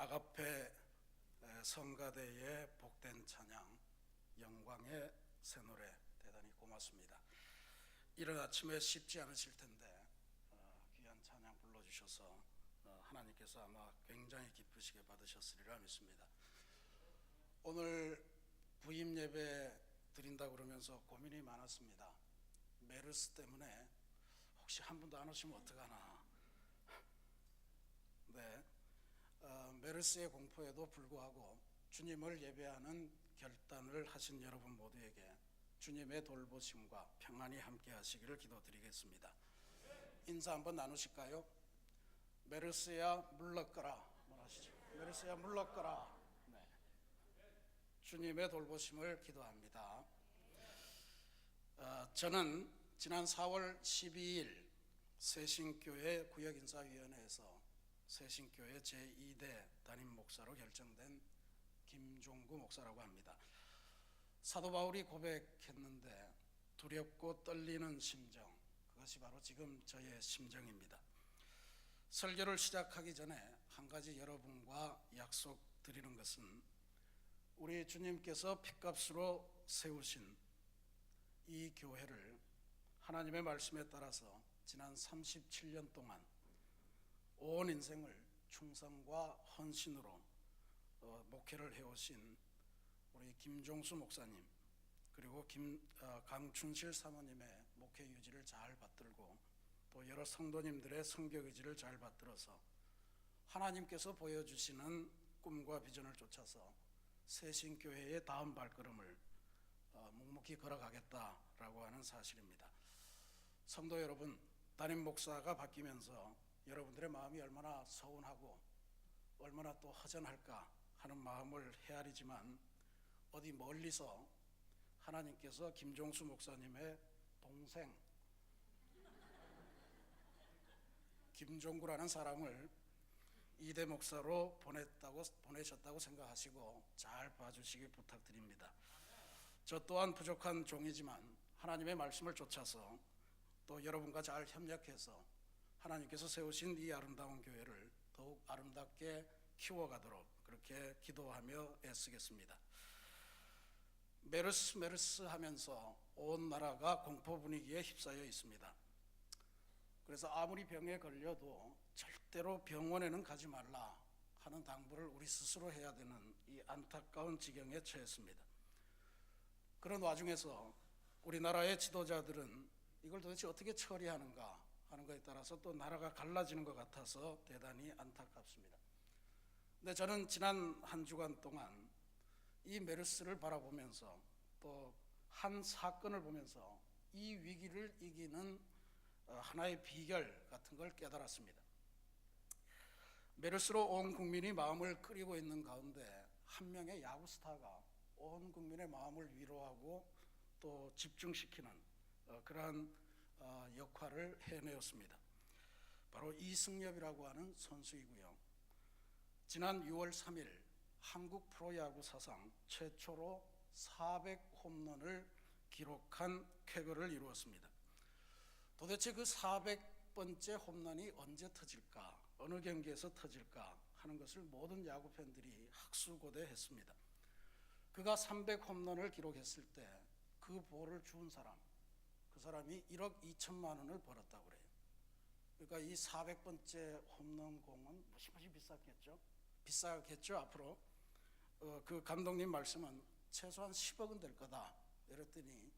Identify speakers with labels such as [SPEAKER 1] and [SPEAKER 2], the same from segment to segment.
[SPEAKER 1] 아가페 성가대의 복된 찬양, 영광의 새 노래 대단히 고맙습니다. 이른 아침에 쉽지 않으실 텐데 귀한 찬양 불러주셔서 하나님께서 아마 굉장히 기쁘시게 받으셨으리라 믿습니다. 오늘 부임 예배 드린다 그러면서 고민이 많았습니다. 메르스 때문에 혹시 한 분도 안 오시면 어떡하나. 네, 메르스의 공포에도 불구하고 주님을 예배하는 결단을 하신 여러분 모두에게 주님의 돌보심과 평안이 함께 하시기를 기도드리겠습니다. 인사 한번 나누실까요? 메르스야 물러가라. 뭐라시죠? 메르스야 물러가라. 네. 주님의 돌보심을 기도합니다. 저는 지난 4월 12일 새신교회 구역인사위원회에서 새신교회 제2대 담임 목사로 결정된 김종구 목사라고 합니다. 사도 바울이 고백했는데 두렵고 떨리는 심정, 그것이 바로 지금 저의 심정입니다. 설교를 시작하기 전에 한 가지 여러분과 약속드리는 것은 우리 주님께서 핏값으로 세우신 이 교회를 하나님의 말씀에 따라서 지난 37년 동안 온 인생을 충성과 헌신으로 목회를 해오신 우리 김종수 목사님, 그리고 강춘실 사모님의 목회 유지를 잘 받들고 또 여러 성도님들의 성교 의지를 잘 받들어서 하나님께서 보여주시는 꿈과 비전을 쫓아서 새신교회의 다음 발걸음을 묵묵히 걸어가겠다라고 하는 사실입니다. 성도 여러분, 담임 목사가 바뀌면서 여러분들의 마음이 얼마나 서운하고 얼마나 또 허전할까 하는 마음을 헤아리지만 어디 멀리서 하나님께서 김종수 목사님의 동생 김종구라는 사람을 이대 목사로 보내셨다고 생각하시고 잘 봐주시기 부탁드립니다. 저 또한 부족한 종이지만 하나님의 말씀을 쫓아서 또 여러분과 잘 협력해서 하나님께서 세우신 이 아름다운 교회를 더욱 아름답게 키워가도록 그렇게 기도하며 애쓰겠습니다. 메르스 하면서 온 나라가 공포 분위기에 휩싸여 있습니다. 그래서 아무리 병에 걸려도 절대로 병원에는 가지 말라 하는 당부를 우리 스스로 해야 되는 이 안타까운 지경에 처했습니다. 그런 와중에서 우리나라의 지도자들은 이걸 도대체 어떻게 처리하는가 하는 것에 따라서 또 나라가 갈라지는 것 같아서 대단히 안타깝습니다. 근데 저는 지난 한 주간 동안 이 메르스를 바라보면서 또 한 사건을 보면서 이 위기를 이기는 하나의 비결 같은 걸 깨달았습니다. 메르스로 온 국민이 마음을 끓이고 있는 가운데 한 명의 야구 스타가 온 국민의 마음을 위로하고 또 집중시키는 그러한 역할을 해내었습니다. 바로 이승엽이라고 하는 선수이고요. 지난 6월 3일 한국 프로야구 사상 최초로 400홈런을 기록한 쾌거를 이루었습니다. 도대체 그 400번째 홈런이 언제 터질까, 어느 경기에서 터질까 하는 것을 모든 야구 팬들이 학수고대했습니다. 그가 300홈런을 기록했을 때 그 볼을 주운 사람, 그 사람이 1억 2천만 원을 벌었다고 그래요. 그러니까 이 400번째 홈런 공은 무시무시 비싸겠죠 앞으로. 그 감독님 말씀은 최소한 10억은 될 거다 이랬더니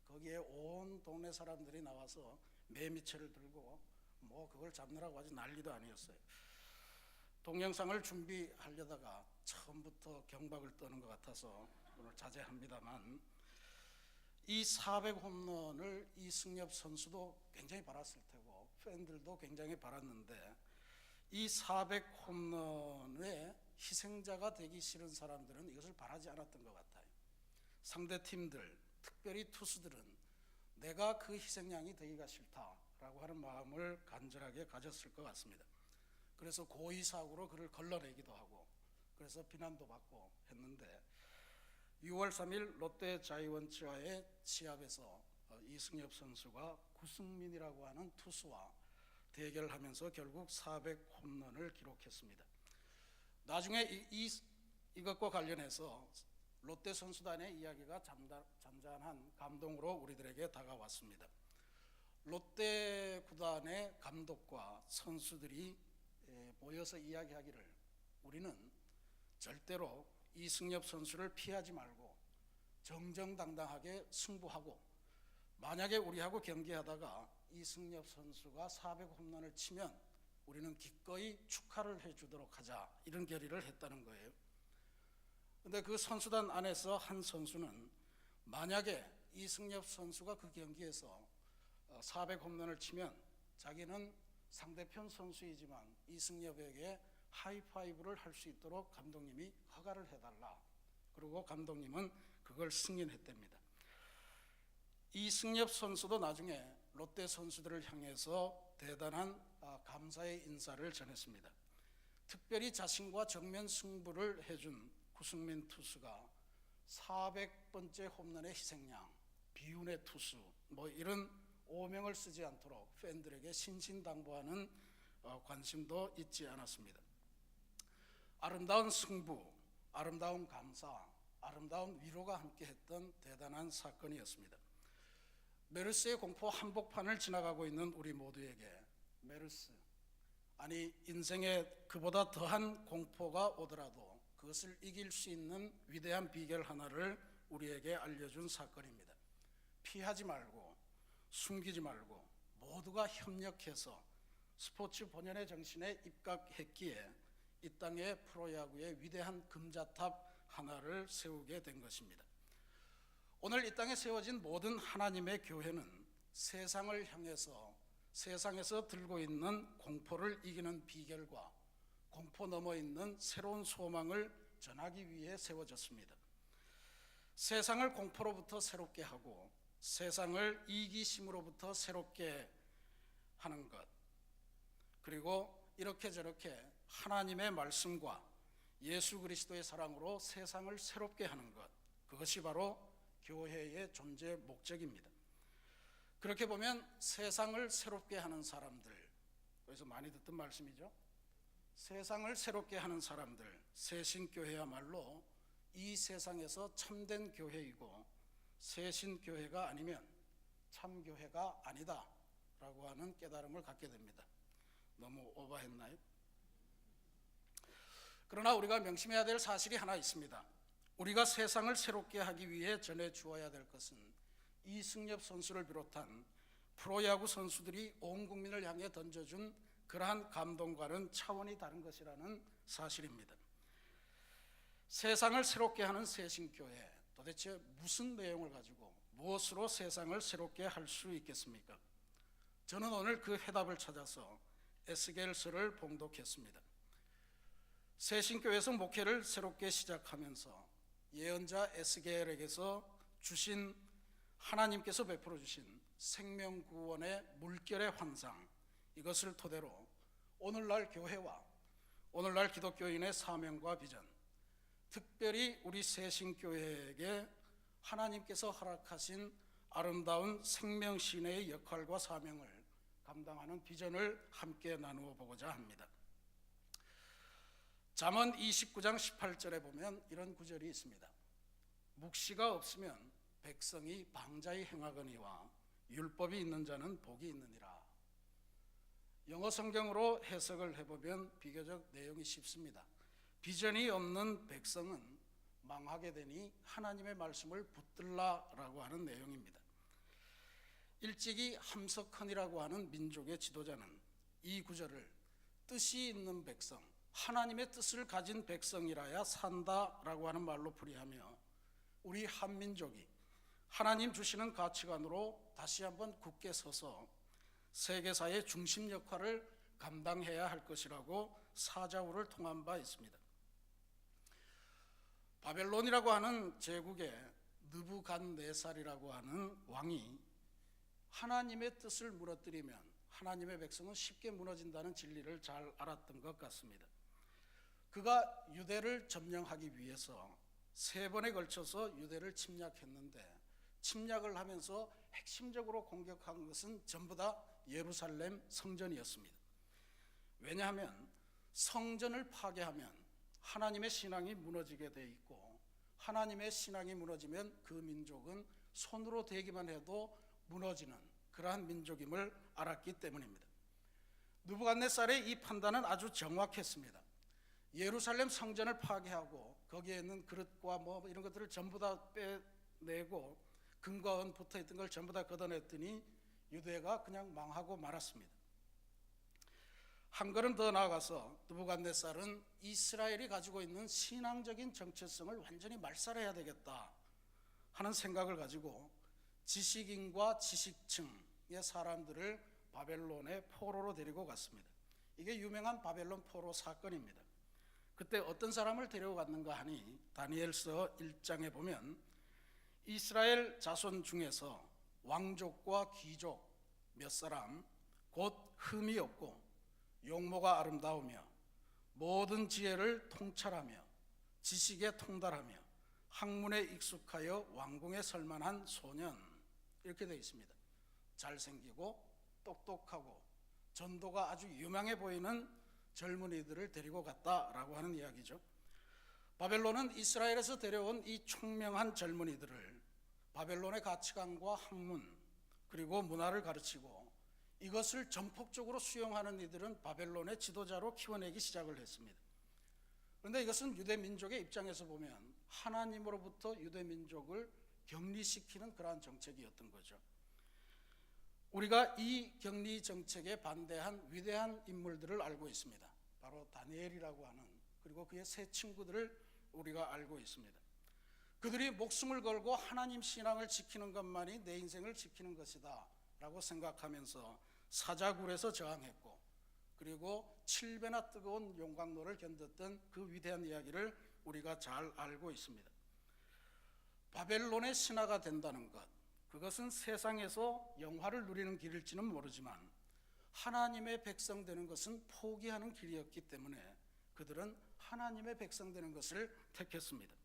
[SPEAKER 1] 거기에 온 동네 사람들이 나와서 매미채를 들고 뭐 그걸 잡느라고 아주 난리도 아니었어요. 동영상을 준비하려다가 처음부터 경박을 떠는 것 같아서 오늘 자제합니다만, 이 400홈런을 이승엽 선수도 굉장히 바랐을 테고 팬들도 굉장히 바랐는데 이 400홈런의 희생자가 되기 싫은 사람들은 이것을 바라지 않았던 것 같아요. 상대 팀들, 특별히 투수들은 내가 그 희생양이 되기가 싫다라고 하는 마음을 간절하게 가졌을 것 같습니다. 그래서 고의사고로 그를 걸러내기도 하고 그래서 비난도 받고 했는데 6월 3일 롯데 자이언츠와의 시합에서 이승엽 선수가 구승민이라고 하는 투수와 대결하면서 결국 400홈런을 기록했습니다. 나중에 이것과 관련해서 롯데 선수단의 이야기가 잔잔한 감동으로 우리들에게 다가왔습니다. 롯데 구단의 감독과 선수들이 모여서 이야기하기를 우리는 절대로 이승엽 선수를 피하지 말고 정정당당하게 승부하고, 만약에 우리하고 경기하다가 이승엽 선수가 400홈런을 치면 우리는 기꺼이 축하를 해주도록 하자, 이런 결의를 했다는 거예요. 그런데 그 선수단 안에서 한 선수는 만약에 이승엽 선수가 그 경기에서 400홈런을 치면 자기는 상대편 선수이지만 이승엽에게 하이파이브를 할 수 있도록 감독님이 허가를 해달라. 그리고 감독님은 그걸 승인했답니다. 이승엽 선수도 나중에 롯데 선수들을 향해서 대단한 감사의 인사를 전했습니다. 특별히 자신과 정면 승부를 해준 구승민 투수가 400번째 홈런의 희생양, 비운의 투수, 이런 오명을 쓰지 않도록 팬들에게 신신당부하는 관심도 잊지 않았습니다. 아름다운 승부, 아름다운 감사, 아름다운 위로가 함께했던 대단한 사건이었습니다. 메르스의 공포 한복판을 지나가고 있는 우리 모두에게 메르스, 아니 인생에 그보다 더한 공포가 오더라도 그것을 이길 수 있는 위대한 비결 하나를 우리에게 알려준 사건입니다. 피하지 말고 숨기지 말고 모두가 협력해서 스포츠 본연의 정신에 입각했기에 이 땅의 프로야구의 위대한 금자탑 하나를 세우게 된 것입니다. 오늘 이 땅에 세워진 모든 하나님의 교회는 세상을 향해서 세상에서 들고 있는 공포를 이기는 비결과 공포 넘어 있는 새로운 소망을 전하기 위해 세워졌습니다. 세상을 공포로부터 새롭게 하고 세상을 이기심으로부터 새롭게 하는 것, 그리고 이렇게 저렇게 하나님의 말씀과 예수 그리스도의 사랑으로 세상을 새롭게 하는 것, 그것이 바로 교회의 존재 목적입니다. 그렇게 보면 세상을 새롭게 하는 사람들, 그래서 많이 듣던 말씀이죠. 세상을 새롭게 하는 사람들, 새신교회야말로 이 세상에서 참된 교회이고 새신교회가 아니면 참교회가 아니다 라고 하는 깨달음을 갖게 됩니다. 너무 오버했나요? 그러나 우리가 명심해야 될 사실이 하나 있습니다. 우리가 세상을 새롭게 하기 위해 전해 주어야 될 것은 이승엽 선수를 비롯한 프로야구 선수들이 온 국민을 향해 던져준 그러한 감동과는 차원이 다른 것이라는 사실입니다. 세상을 새롭게 하는 새신교회, 도대체 무슨 내용을 가지고 무엇으로 세상을 새롭게 할 수 있겠습니까? 저는 오늘 그 해답을 찾아서 에스겔서를 봉독했습니다. 새신교회에서 목회를 새롭게 시작하면서 예언자 에스겔에게서 주신, 하나님께서 베풀어 주신 생명구원의 물결의 환상, 이것을 토대로 오늘날 교회와 오늘날 기독교인의 사명과 비전, 특별히 우리 새신교회에게 하나님께서 허락하신 아름다운 생명시내의 역할과 사명을 감당하는 비전을 함께 나누어 보고자 합니다. 잠언 29장 18절에 보면 이런 구절이 있습니다. 묵시가 없으면 백성이 방자히 행하거니와 율법이 있는 자는 복이 있느니라. 영어 성경으로 해석을 해보면 비교적 내용이 쉽습니다. 비전이 없는 백성은 망하게 되니 하나님의 말씀을 붙들라라고 하는 내용입니다. 일찍이 함석헌이라고 하는 민족의 지도자는 이 구절을 뜻이 있는 백성, 하나님의 뜻을 가진 백성이라야 산다라고 하는 말로 풀이하며 우리 한민족이 하나님 주시는 가치관으로 다시 한번 굳게 서서 세계사의 중심 역할을 감당해야 할 것이라고 사자후를 통한 바 있습니다. 바벨론이라고 하는 제국의 느부갓네살이라고 하는 왕이 하나님의 뜻을 무너뜨리면 하나님의 백성은 쉽게 무너진다는 진리를 잘 알았던 것 같습니다. 그가 유대를 점령하기 위해서 3번에 걸쳐서 유대를 침략했는데 침략을 하면서 핵심적으로 공격한 것은 전부 다 예루살렘 성전이었습니다. 왜냐하면 성전을 파괴하면 하나님의 신앙이 무너지게 돼 있고, 하나님의 신앙이 무너지면 그 민족은 손으로 대기만 해도 무너지는 그러한 민족임을 알았기 때문입니다. 느부갓네살의 이 판단은 아주 정확했습니다. 예루살렘 성전을 파괴하고 거기에 있는 그릇과 뭐 이런 것들을 전부 다 빼내고 금과 은 붙어있던 걸 전부 다 걷어냈더니 유대가 그냥 망하고 말았습니다. 한 걸음 더 나아가서 느부갓네살은 이스라엘이 가지고 있는 신앙적인 정체성을 완전히 말살해야 되겠다 하는 생각을 가지고 지식인과 지식층의 사람들을 바벨론의 포로로 데리고 갔습니다. 이게 유명한 바벨론 포로 사건입니다. 그때 어떤 사람을 데려갔는가 하니 다니엘서 1장에 보면 이스라엘 자손 중에서 왕족과 귀족 몇 사람, 곧 흠이 없고 용모가 아름다우며 모든 지혜를 통찰하며 지식에 통달하며 학문에 익숙하여 왕궁에 설만한 소년, 이렇게 되어 있습니다. 잘생기고 똑똑하고 전도가 아주 유망해 보이는 젊은이들을 데리고 갔다라고 하는 이야기죠. 바벨론은 이스라엘에서 데려온 이 총명한 젊은이들을 바벨론의 가치관과 학문 그리고 문화를 가르치고 이것을 전폭적으로 수용하는 이들은 바벨론의 지도자로 키워내기 시작을 했습니다. 그런데 이것은 유대 민족의 입장에서 보면 하나님으로부터 유대 민족을 격리시키는 그러한 정책이었던 거죠. 우리가 이 격리 정책에 반대한 위대한 인물들을 알고 있습니다. 바로 다니엘이라고 하는, 그리고 그의 세 친구들을 우리가 알고 있습니다. 그들이 목숨을 걸고 하나님 신앙을 지키는 것만이 내 인생을 지키는 것이다 라고 생각하면서 사자굴에서 저항했고, 그리고 7배나 뜨거운 용광로를 견뎠던 그 위대한 이야기를 우리가 잘 알고 있습니다. 바벨론의 신하가 된다는 것, 그것은 세상에서 영화를 누리는 길일지는 모르지만 하나님의 백성 되는 것은 포기하는 길이었기 때문에 그들은 하나님의 백성 되는 것을 택했습니다.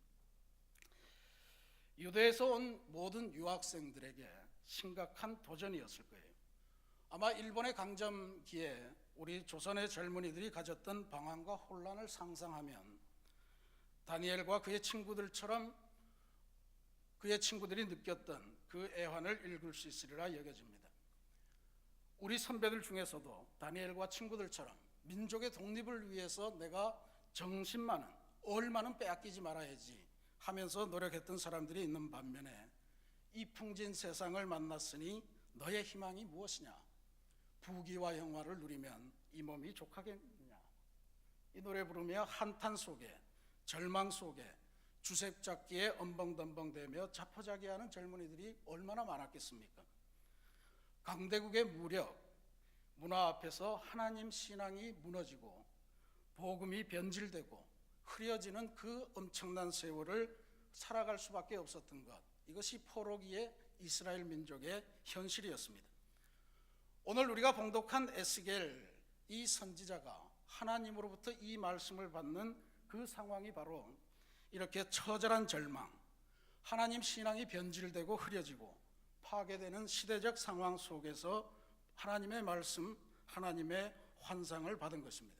[SPEAKER 1] 유대에서 온 모든 유학생들에게 심각한 도전이었을 거예요. 아마 일본의 강점기에 우리 조선의 젊은이들이 가졌던 방황과 혼란을 상상하면 다니엘과 그의 친구들처럼 그의 친구들이 느꼈던 그 애환을 읽을 수 있으리라 여겨집니다. 우리 선배들 중에서도 다니엘과 친구들처럼 민족의 독립을 위해서 내가 정신만은 얼마는 빼앗기지 말아야지 하면서 노력했던 사람들이 있는 반면에 이 풍진 세상을 만났으니 너의 희망이 무엇이냐? 부귀와 영화를 누리면 이 몸이 족하겠느냐? 이 노래 부르며 한탄 속에, 절망 속에 주색 잡기에 엄벙덤벙대며 자포자기하는 젊은이들이 얼마나 많았겠습니까? 강대국의 무력, 문화 앞에서 하나님 신앙이 무너지고 복음이 변질되고 흐려지는 그 엄청난 세월을 살아갈 수밖에 없었던 것, 이것이 포로기의 이스라엘 민족의 현실이었습니다. 오늘 우리가 봉독한 에스겔 이 선지자가 하나님으로부터 이 말씀을 받는 그 상황이 바로 이렇게 처절한 절망, 하나님 신앙이 변질되고 흐려지고 파괴되는 시대적 상황 속에서 하나님의 말씀, 하나님의 환상을 받은 것입니다.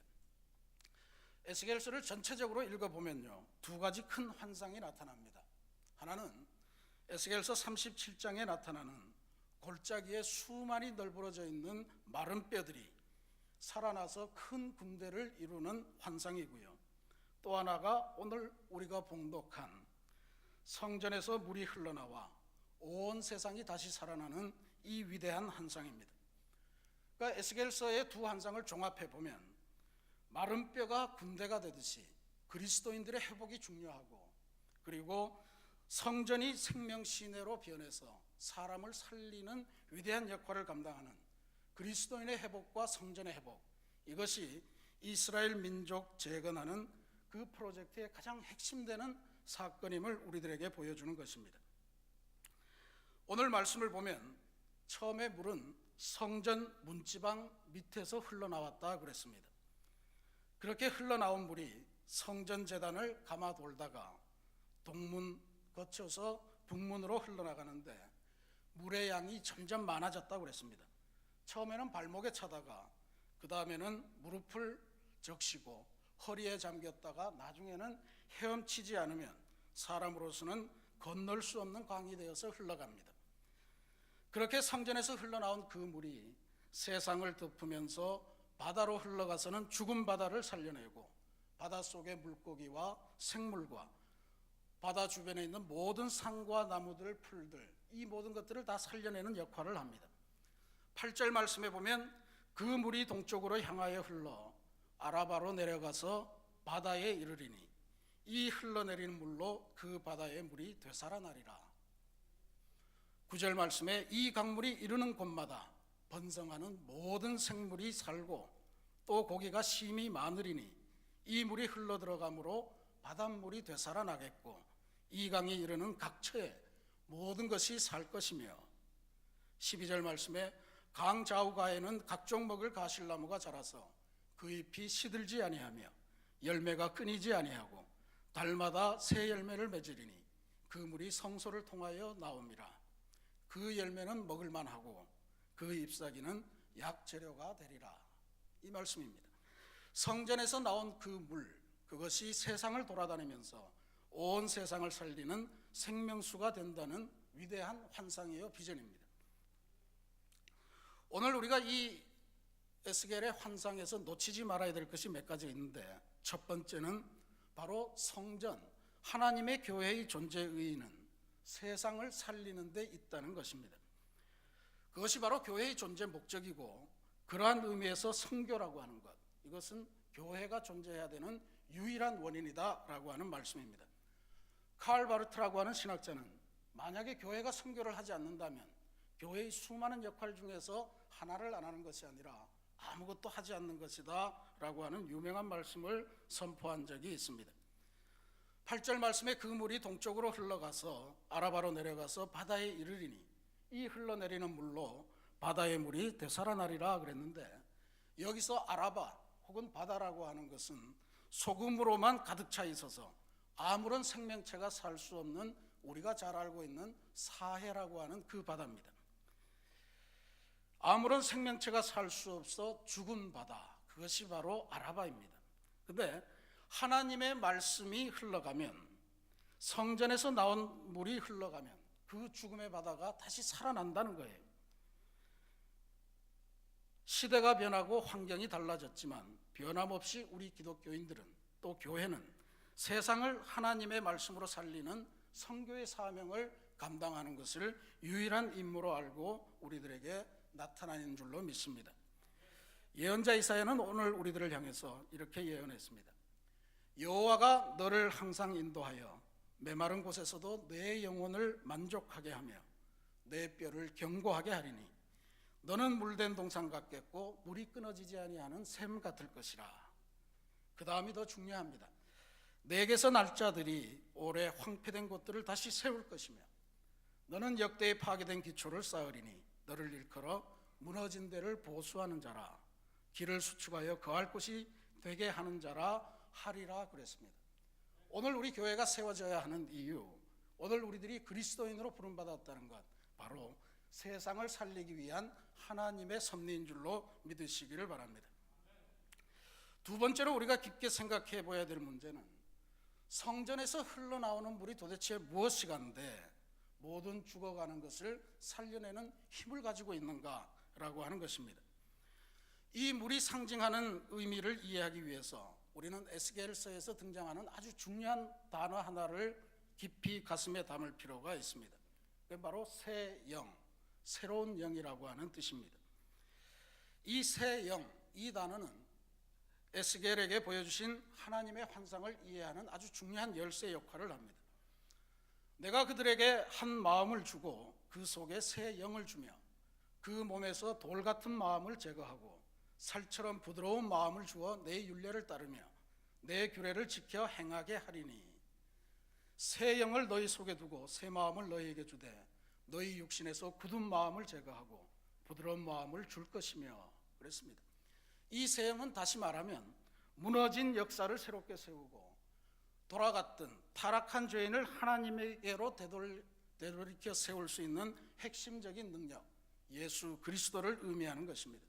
[SPEAKER 1] 에스겔서를 전체적으로 읽어보면요, 두 가지 큰 환상이 나타납니다. 하나는 에스겔서 37장에 나타나는 골짜기에 수많이 널브러져 있는 마른 뼈들이 살아나서 큰 군대를 이루는 환상이고요. 또 하나가 오늘 우리가 봉독한 성전에서 물이 흘러나와 온 세상이 다시 살아나는 이 위대한 환상입니다. 그러니까 에스겔서의 두 환상을 종합해 보면 마른 뼈가 군대가 되듯이 그리스도인들의 회복이 중요하고, 그리고 성전이 생명시내로 변해서 사람을 살리는 위대한 역할을 감당하는 그리스도인의 회복과 성전의 회복, 이것이 이스라엘 민족 재건하는 그 프로젝트의 가장 핵심되는 사건임을 우리들에게 보여주는 것입니다. 오늘 말씀을 보면 처음에 물은 성전 문지방 밑에서 흘러나왔다 그랬습니다. 그렇게 흘러나온 물이 성전 제단을 감아 돌다가 동문 거쳐서 북문으로 흘러나가는데 물의 양이 점점 많아졌다고 그랬습니다. 처음에는 발목에 차다가 그 다음에는 무릎을 적시고 허리에 잠겼다가 나중에는 헤엄치지 않으면 사람으로서는 건널 수 없는 강이 되어서 흘러갑니다. 그렇게 성전에서 흘러나온 그 물이 세상을 덮으면서 바다로 흘러가서는 죽은 바다를 살려내고 바닷속의 물고기와 생물과 바다 주변에 있는 모든 산과 나무들, 풀들, 이 모든 것들을 다 살려내는 역할을 합니다. 8절 말씀에 보면 그 물이 동쪽으로 향하여 흘러 아라바로 내려가서 바다에 이르리니 이 흘러내리는 물로 그 바다의 물이 되살아나리라. 9절 말씀에 이 강물이 이르는 곳마다 번성하는 모든 생물이 살고 또 고기가 심히 많으리니 이 물이 흘러들어가므로 바닷물이 되살아나겠고 이 강이 이르는 각처에 모든 것이 살 것이며 12절 말씀에 강 좌우가에는 각종 먹을 가실나무가 자라서 그 잎이 시들지 아니하며 열매가 끊이지 아니하고 달마다 새 열매를 맺으리니 그 물이 성소를 통하여 나옵니다. 그 열매는 먹을 만하고 그 잎사귀는 약재료가 되리라. 이 말씀입니다. 성전에서 나온 그 물, 그것이 세상을 돌아다니면서 온 세상을 살리는 생명수가 된다는 위대한 환상이요 비전입니다. 오늘 우리가 이 에스겔의 환상에서 놓치지 말아야 될 것이 몇 가지 있는데, 첫 번째는 바로 성전, 하나님의 교회의 존재 의의는 세상을 살리는 데 있다는 것입니다. 그것이 바로 교회의 존재 목적이고, 그러한 의미에서 성교라고 하는 것, 이것은 교회가 존재해야 되는 유일한 원인이다 라고 하는 말씀입니다. 칼 바르트라고 하는 신학자는 만약에 교회가 성교를 하지 않는다면 교회의 수많은 역할 중에서 하나를 안 하는 것이 아니라 아무것도 하지 않는 것이다 라고 하는 유명한 말씀을 선포한 적이 있습니다. 8절 말씀에 그 물이 동쪽으로 흘러가서 아라바로 내려가서 바다에 이르리니 이 흘러내리는 물로 바다의 물이 되살아나리라 그랬는데, 여기서 아라바 혹은 바다라고 하는 것은 소금으로만 가득 차 있어서 아무런 생명체가 살 수 없는, 우리가 잘 알고 있는 사해라고 하는 그 바다입니다. 아무런 생명체가 살 수 없어 죽은 바다, 그것이 바로 아라바입니다. 그런데 하나님의 말씀이 흘러가면, 성전에서 나온 물이 흘러가면 그 죽음의 바다가 다시 살아난다는 거예요. 시대가 변하고 환경이 달라졌지만 변함없이 우리 기독교인들은, 또 교회는 세상을 하나님의 말씀으로 살리는 선교의 사명을 감당하는 것을 유일한 임무로 알고 우리들에게 나타나는 줄로 믿습니다. 예언자 이사야는 오늘 우리들을 향해서 이렇게 예언했습니다. 여호와가 너를 항상 인도하여 메마른 곳에서도 내 영혼을 만족하게 하며 내 뼈를 견고하게 하리니 너는 물된 동산 같겠고 물이 끊어지지 아니하는 샘 같을 것이라. 그 다음이 더 중요합니다. 내게서 날 자들이 오래 황폐된 곳들을 다시 세울 것이며 너는 역대에 파괴된 기초를 쌓으리니 너를 일컬어 무너진 데를 보수하는 자라, 길을 수축하여 거할 곳이 되게 하는 자라 하리라 그랬습니다. 오늘 우리 교회가 세워져야 하는 이유, 오늘 우리들이 그리스도인으로 부름받았다는 것, 바로 세상을 살리기 위한 하나님의 섭리인 줄로 믿으시기를 바랍니다. 두 번째로 우리가 깊게 생각해 보아야 될 문제는 성전에서 흘러나오는 물이 도대체 무엇이간데 모든 죽어가는 것을 살려내는 힘을 가지고 있는가라고 하는 것입니다. 이 물이 상징하는 의미를 이해하기 위해서 우리는 에스겔서에서 등장하는 아주 중요한 단어 하나를 깊이 가슴에 담을 필요가 있습니다. 그게 바로 새 영, 새로운 영이라고 하는 뜻입니다. 이 새 영, 이 단어는 에스겔에게 보여주신 하나님의 환상을 이해하는 아주 중요한 열쇠 역할을 합니다. 내가 그들에게 한 마음을 주고 그 속에 새 영을 주며 그 몸에서 돌 같은 마음을 제거하고 살처럼 부드러운 마음을 주어 내 율례를 따르며 내 규례를 지켜 행하게 하리니 새 영을 너희 속에 두고 새 마음을 너희에게 주되 너희 육신에서 굳은 마음을 제거하고 부드러운 마음을 줄 것이며 그랬습니다. 이 새 영은 다시 말하면 무너진 역사를 새롭게 세우고 돌아갔던 타락한 죄인을 하나님에게로 되돌이켜 세울 수 있는 핵심적인 능력, 예수 그리스도를 의미하는 것입니다.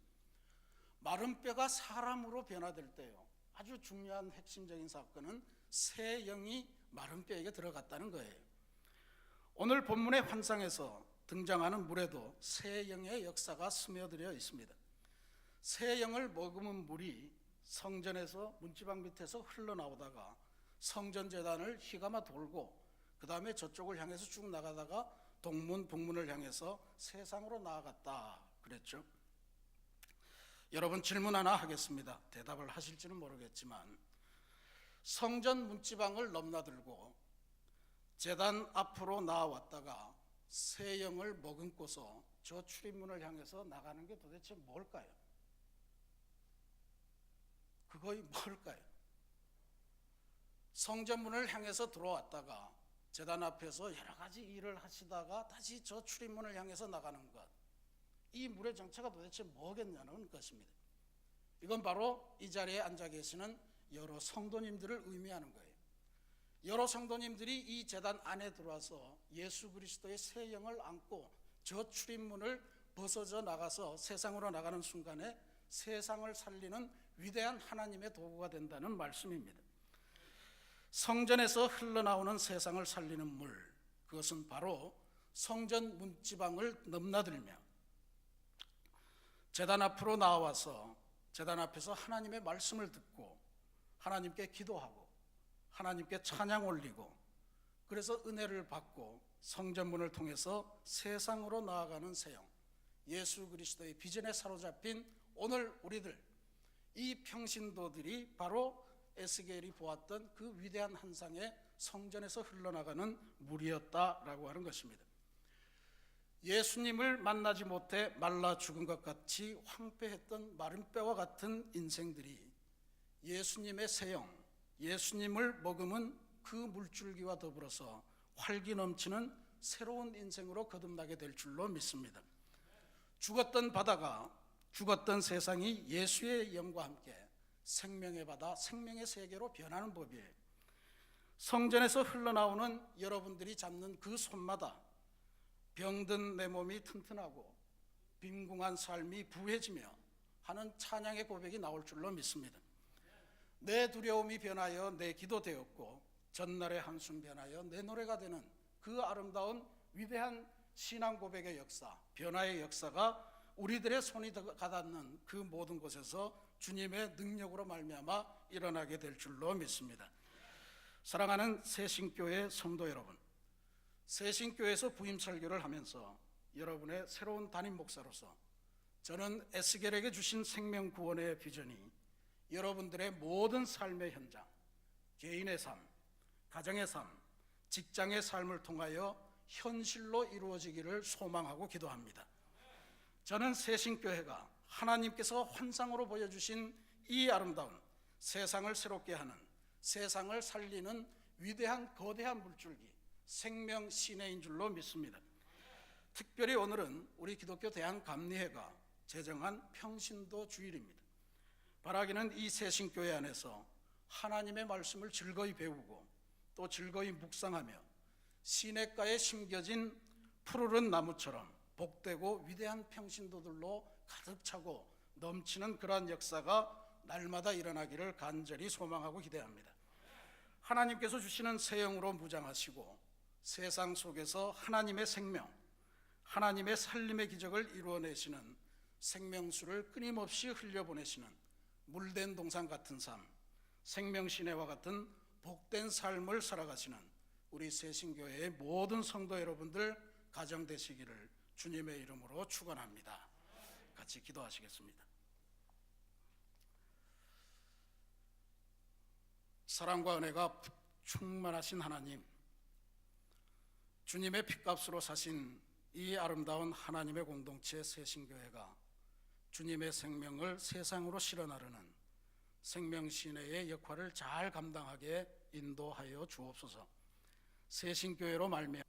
[SPEAKER 1] 마른 뼈가 사람으로 변화될 때요, 아주 중요한 핵심적인 사건은 새 영이 마른 뼈에게 들어갔다는 거예요. 오늘 본문의 환상에서 등장하는 물에도 새 영의 역사가 스며들어 있습니다. 새 영을 머금은 물이 성전에서 문지방 밑에서 흘러나오다가 성전 제단을 휘감아 돌고 그 다음에 저쪽을 향해서 쭉 나가다가 동문 북문을 향해서 세상으로 나아갔다 그랬죠. 여러분, 질문 하나 하겠습니다. 대답을 하실지는 모르겠지만, 성전 문지방을 넘나들고 제단 앞으로 나아왔다가 새 영을 머금고서 저 출입문을 향해서 나가는 게 도대체 뭘까요? 그거이 뭘까요? 성전문을 향해서 들어왔다가 제단 앞에서 여러 가지 일을 하시다가 다시 저 출입문을 향해서 나가는 것, 이 물의 정체가 도대체 뭐겠냐는 것입니다. 이건 바로 이 자리에 앉아 계시는 여러 성도님들을 의미하는 거예요. 여러 성도님들이 이 제단 안에 들어와서 예수 그리스도의 새 영을 안고 저 출입문을 벗어져 나가서 세상으로 나가는 순간에 세상을 살리는 위대한 하나님의 도구가 된다는 말씀입니다. 성전에서 흘러나오는 세상을 살리는 물, 그것은 바로 성전 문지방을 넘나들며 제단 앞으로 나와서 제단 앞에서 하나님의 말씀을 듣고 하나님께 기도하고 하나님께 찬양 올리고 그래서 은혜를 받고 성전문을 통해서 세상으로 나아가는 세영, 예수 그리스도의 비전에 사로잡힌 오늘 우리들, 이 평신도들이 바로 에스겔이 보았던 그 위대한 환상의 성전에서 흘러나가는 물이었다라고 하는 것입니다. 예수님을 만나지 못해 말라 죽은 것 같이 황폐했던 마른 뼈와 같은 인생들이 예수님의 새영, 예수님을 머금은 그 물줄기와 더불어서 활기 넘치는 새로운 인생으로 거듭나게 될 줄로 믿습니다. 죽었던 바다가, 죽었던 세상이 예수의 영과 함께 생명의 바다, 생명의 세계로 변하는 법이에요. 성전에서 흘러나오는 여러분들이 잡는 그 손마다 병든 내 몸이 튼튼하고 빈궁한 삶이 부해지며 하는 찬양의 고백이 나올 줄로 믿습니다. 내 두려움이 변하여 내 기도 되었고 전날의 한숨 변하여 내 노래가 되는 그 아름다운 위대한 신앙 고백의 역사, 변화의 역사가 우리들의 손이 가닿는 그 모든 곳에서 주님의 능력으로 말미암아 일어나게 될 줄로 믿습니다. 사랑하는 새신교회 성도 여러분, 새신교회에서 부임 설교를 하면서 여러분의 새로운 담임 목사로서 저는 에스겔에게 주신 생명 구원의 비전이 여러분들의 모든 삶의 현장, 개인의 삶, 가정의 삶, 직장의 삶을 통하여 현실로 이루어지기를 소망하고 기도합니다. 저는 새신교회가 하나님께서 환상으로 보여주신 이 아름다운 세상을 새롭게 하는, 세상을 살리는 위대한 거대한 물줄기, 생명 시내인 줄로 믿습니다. 특별히 오늘은 우리 기독교 대한감리회가 제정한 평신도 주일입니다. 바라기는 이 새신교회 안에서 하나님의 말씀을 즐거이 배우고 또 즐거이 묵상하며 시냇가에 심겨진 푸르른 나무처럼 복되고 위대한 평신도들로 가득 차고 넘치는 그러한 역사가 날마다 일어나기를 간절히 소망하고 기대합니다. 하나님께서 주시는 새 영으로 무장하시고 세상 속에서 하나님의 생명, 하나님의 살림의 기적을 이루어내시는 생명수를 끊임없이 흘려보내시는 물된 동산 같은 삶, 생명시내와 같은 복된 삶을 살아가시는 우리 새신교회의 모든 성도 여러분들 가정 되시기를 주님의 이름으로 축원합니다. 같이 기도하시겠습니다. 사랑과 은혜가 충만하신 하나님, 주님의 핏값으로 사신 이 아름다운 하나님의 공동체 새신교회가 주님의 생명을 세상으로 실어나르는 생명시내의 역할을 잘 감당하게 인도하여 주옵소서. 새신교회로 말미암아